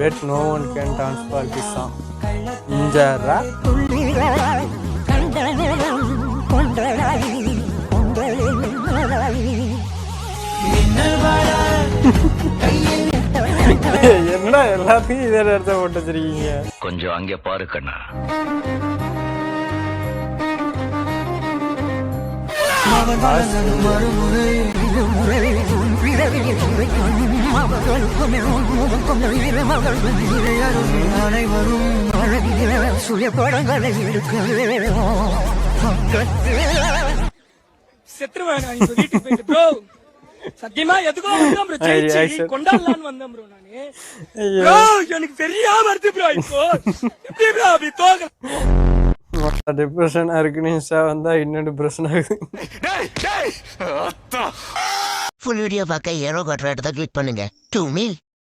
bet no one can transfer this song. Injara. என்னடா எல்லாத்தையும் இதே நேரத்தை போட்டு வச்சிருக்கீங்க. கொஞ்சம் அங்கே பாரு கண்ணா. சத்தியமா எதுக்கோ கொண்டாடலான்னு வந்தேன் ப்ரோ. நானு எனக்கு தெரியாம வருது ப்ரோ. இப்போ எப்படி ப்ரோ அப்படி தோக டிப்ரெஷனா இருக்குன்னு வந்தா இன்னும் டிப்ரெஷன் ஆகுது. ஃபுல் வீடியோ பார்க்க ஏரோ காட்டுற இடத்த கிளிக் பண்ணுங்க. 2 மீல்